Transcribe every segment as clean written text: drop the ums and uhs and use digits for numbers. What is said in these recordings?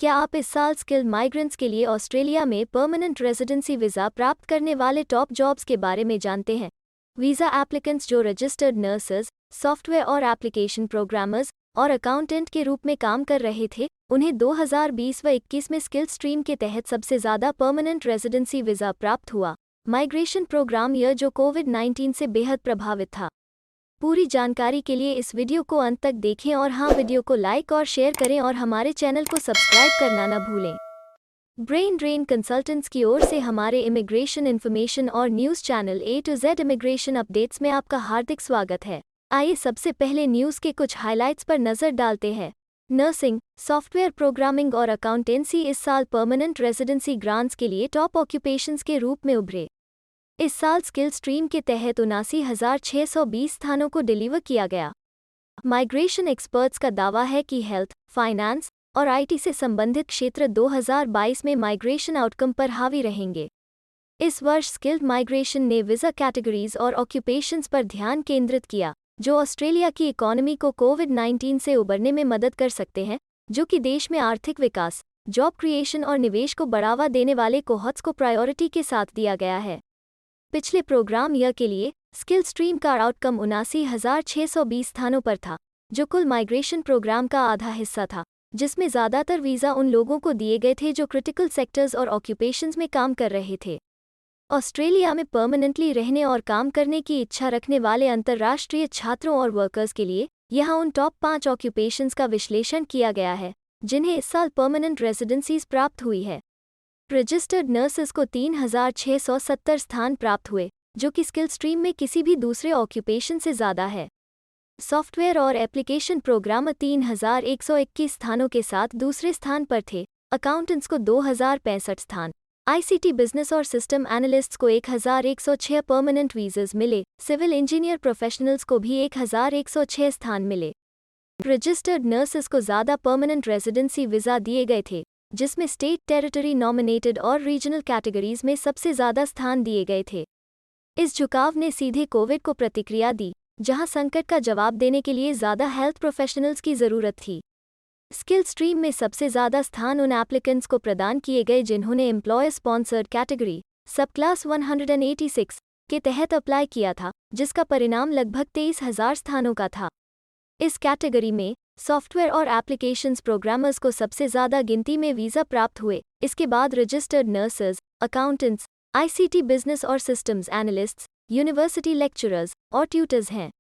क्या आप इस साल स्किल्ड माइग्रेंट्स के लिए ऑस्ट्रेलिया में परमानेंट रेजिडेंसी वीज़ा प्राप्त करने वाले टॉप जॉब्स के बारे में जानते हैं? वीज़ा एप्लीकेंट्स जो रजिस्टर्ड नर्सेज, सॉफ्टवेयर और एप्लीकेशन प्रोग्रामर्स और अकाउंटेंट के रूप में काम कर रहे थे, उन्हें 2020 व 21 में स्किल स्ट्रीम के तहत सबसे ज़्यादा परमानेंट रेजिडेंसी वीज़ा प्राप्त हुआ। माइग्रेशन प्रोग्राम यह जो कोविड-19 से बेहद प्रभावित था। पूरी जानकारी के लिए इस वीडियो को अंत तक देखें और हाँ, वीडियो को लाइक और शेयर करें और हमारे चैनल को सब्सक्राइब करना न भूलें। ब्रेन ड्रेन कंसल्टेंट्स की ओर से हमारे इमिग्रेशन इन्फॉर्मेशन और news channel A to Z immigration updates में आपका हार्दिक स्वागत है। आइए सबसे पहले न्यूज़ के कुछ हाइलाइट्स पर नज़र डालते हैं। नर्सिंग, सॉफ्टवेयर प्रोग्रामिंग और अकाउंटेंसी इस साल परमानेंट रेजिडेंसी ग्रांट्स के लिए टॉप ऑक्यूपेशंस के रूप में उभरे। इस साल स्किल स्ट्रीम के तहत 79,620 स्थानों को डिलीवर किया गया। माइग्रेशन एक्सपर्ट्स का दावा है कि हेल्थ, फाइनेंस और आईटी से संबंधित क्षेत्र 2022 में माइग्रेशन आउटकम पर हावी रहेंगे। इस वर्ष स्किल्ड माइग्रेशन ने वीज़ा कैटेगरीज और ऑक्यूपेशंस पर ध्यान केंद्रित किया, जो ऑस्ट्रेलिया की इकोनॉमी को कोविड-19 से उबरने में मदद कर सकते हैं, जो कि देश में आर्थिक विकास, जॉब क्रिएशन और निवेश को बढ़ावा देने वाले कोहॉर्ट्स को प्रायोरिटी के साथ दिया गया है। पिछले प्रोग्राम ईयर के लिए स्किल स्ट्रीम का आउटकम 79,620 स्थानों पर था, जो कुल माइग्रेशन प्रोग्राम का आधा हिस्सा था, जिसमें ज़्यादातर वीज़ा उन लोगों को दिए गए थे जो क्रिटिकल सेक्टर्स और ऑक्यूपेशंस में काम कर रहे थे। ऑस्ट्रेलिया में परमानेंटली रहने और काम करने की इच्छा रखने वाले अंतर्राष्ट्रीय छात्रों और वर्कर्स के लिए यहाँ उन टॉप 5 ऑक्यूपेशंस का विश्लेषण किया गया है, जिन्हें इस साल परमानेंट रेजिडेंसीज प्राप्त हुई है। रजिस्टर्ड नर्सेस को 3,670 स्थान प्राप्त हुए, जो कि स्किल स्ट्रीम में किसी भी दूसरे ऑक्यूपेशन से ज़्यादा है। सॉफ्टवेयर और एप्लीकेशन प्रोग्रामर 3,121 स्थानों के साथ दूसरे स्थान पर थे। अकाउंटेंट्स को 2,065 स्थान, आईसीटी बिजनेस और सिस्टम एनालिस्ट्स को 1,106 परमानेंट वीज़ास मिले। सिविल इंजीनियर प्रोफेशनल्स को भी 1,106 स्थान मिले। रजिस्टर्ड नर्सेस को ज़्यादा परमानेंट रेजिडेंसी वीज़ा दिए गए थे, जिसमें स्टेट, टेरिटरी नॉमिनेटेड और रीजनल कैटेगरीज में सबसे ज़्यादा स्थान दिए गए थे। इस झुकाव ने सीधे कोविड को प्रतिक्रिया दी, जहां संकट का जवाब देने के लिए ज़्यादा हेल्थ प्रोफेशनल्स की ज़रूरत थी। स्किल स्ट्रीम में सबसे ज़्यादा स्थान उन एप्लीकेंट्स को प्रदान किए गए जिन्होंने एम्प्लॉयर स्पॉन्सर्ड कैटेगरी सब क्लास 186 के तहत अप्लाई किया था, जिसका परिणाम लगभग 23,000 स्थानों का था। इस कैटेगरी में सॉफ्टवेयर और एप्लीकेशंस प्रोग्रामर्स को सबसे ज़्यादा गिनती में वीज़ा प्राप्त हुए। इसके बाद registered nurses, accountants, ICT business और सिस्टम्स एनालिस्ट्स, यूनिवर्सिटी लेक्चरर्स और ट्यूटर्स हैं।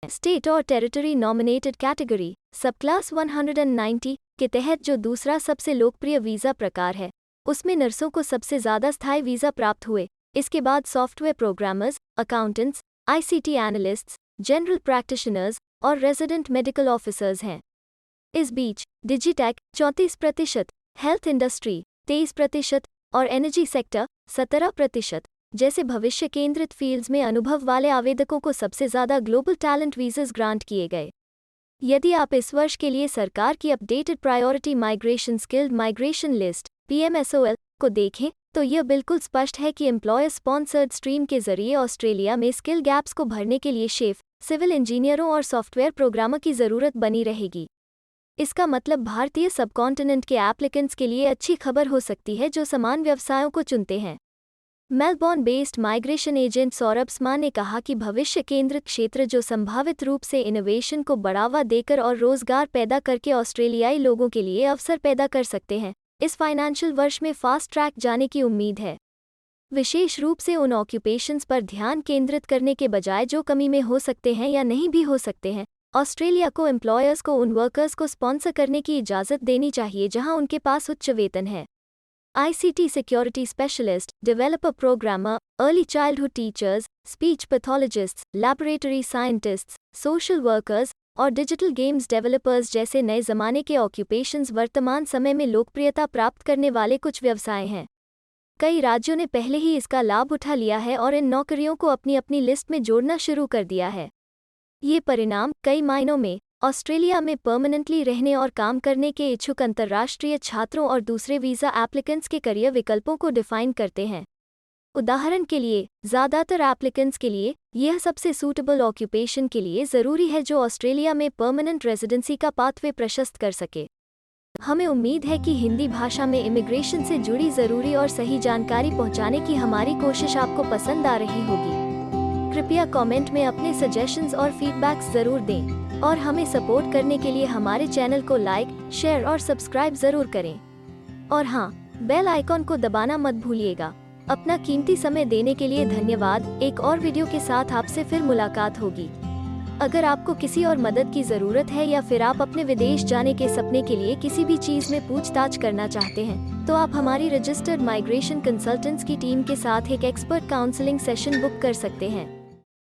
स्टेट और टेरिटरी नॉमिनेटेड कैटेगरी सब क्लास 190 के तहत जो दूसरा सबसे लोकप्रिय वीज़ा प्रकार है, उसमें नर्सों को सबसे ज़्यादा स्थायी वीज़ा प्राप्त हुए। इसके बाद software programmers, accountants, ICT analysts, general practitioners और रेजिडेंट मेडिकल ऑफिसर्स हैं। इस बीच डिजिटेक 34%, हेल्थ इंडस्ट्री 23% और एनर्जी सेक्टर 17% जैसे भविष्य केंद्रित फील्ड्स में अनुभव वाले आवेदकों को सबसे ज़्यादा ग्लोबल टैलेंट वीज़ास ग्रांट किए गए। यदि आप इस वर्ष के लिए सरकार की updated priority migration skilled migration list PMSOL को देखें, तो यह बिल्कुल स्पष्ट है कि एम्प्लॉयर स्पॉन्सर्ड स्ट्रीम के जरिए ऑस्ट्रेलिया में स्किल गैप्स को भरने के लिए शेफ, सिविल इंजीनियरों और सॉफ्टवेयर प्रोग्रामर की ज़रूरत बनी रहेगी। इसका मतलब भारतीय सबकॉन्टिनेंट के एप्लीकेंट्स के लिए अच्छी खबर हो सकती है जो समान व्यवसायों को चुनते हैं। Melbourne based migration agent Saurabh स्मा ने कहा कि भविष्य केंद्रित क्षेत्र जो संभावित रूप से इनोवेशन को बढ़ावा देकर और रोजगार पैदा करके ऑस्ट्रेलियाई लोगों के लिए अवसर पैदा कर सकते हैं, इस फाइनेंशियल वर्ष में फास्ट ट्रैक जाने की उम्मीद है। विशेष रूप से उन ऑक्यूपेशंस पर ध्यान केंद्रित करने के बजाय जो कमी में हो सकते हैं या नहीं भी हो सकते हैं। ऑस्ट्रेलिया को एम्प्लॉयर्स को उन वर्कर्स को स्पॉन्सर करने की इजाज़त देनी चाहिए जहां उनके पास उच्च वेतन है। ICT security specialist, developer programmer, early childhood teachers, speech pathologists, laboratory scientists, social workers और डिजिटल गेम्स डेवलपर्स जैसे नए ज़माने के ऑक्यूपेशंस वर्तमान समय में लोकप्रियता प्राप्त करने वाले कुछ व्यवसाय हैं। कई राज्यों ने पहले ही इसका लाभ उठा लिया है और इन नौकरियों को अपनी अपनी लिस्ट में जोड़ना शुरू कर दिया है। ये परिणाम कई मायनों में ऑस्ट्रेलिया में परमानेंटली रहने और काम करने के इच्छुक अंतर्राष्ट्रीय छात्रों और दूसरे वीज़ा एप्लीकेंट्स के करियर विकल्पों को डिफाइन करते हैं। उदाहरण के लिए, ज़्यादातर एप्लीकेंट्स के लिए यह सबसे सूटेबल ऑक्यूपेशन के लिए ज़रूरी है जो ऑस्ट्रेलिया में परमानेंट रेजिडेंसी का पाथवे प्रशस्त कर सके। हमें उम्मीद है कि हिंदी भाषा में इमिग्रेशन से जुड़ी ज़रूरी और सही जानकारी पहुंचाने की हमारी कोशिश आपको पसंद आ रही होगी। कृपया कमेंट में अपने सजेशंस और फीडबैक्स ज़रूर दें और हमें सपोर्ट करने के लिए हमारे चैनल को लाइक, शेयर और सब्सक्राइब ज़रूर करें। और हाँ, बेल आइकॉन को दबाना मत भूलिएगा। अपना कीमती समय देने के लिए धन्यवाद। एक और वीडियो के साथ आपसे फिर मुलाकात होगी। अगर आपको किसी और मदद की ज़रूरत है या फिर आप अपने विदेश जाने के सपने के लिए किसी भी चीज़ में पूछताछ करना चाहते हैं, तो आप हमारी रजिस्टर्ड माइग्रेशन कंसल्टेंट्स की टीम के साथ एक एक्सपर्ट काउंसलिंग सेशन बुक कर सकते हैं।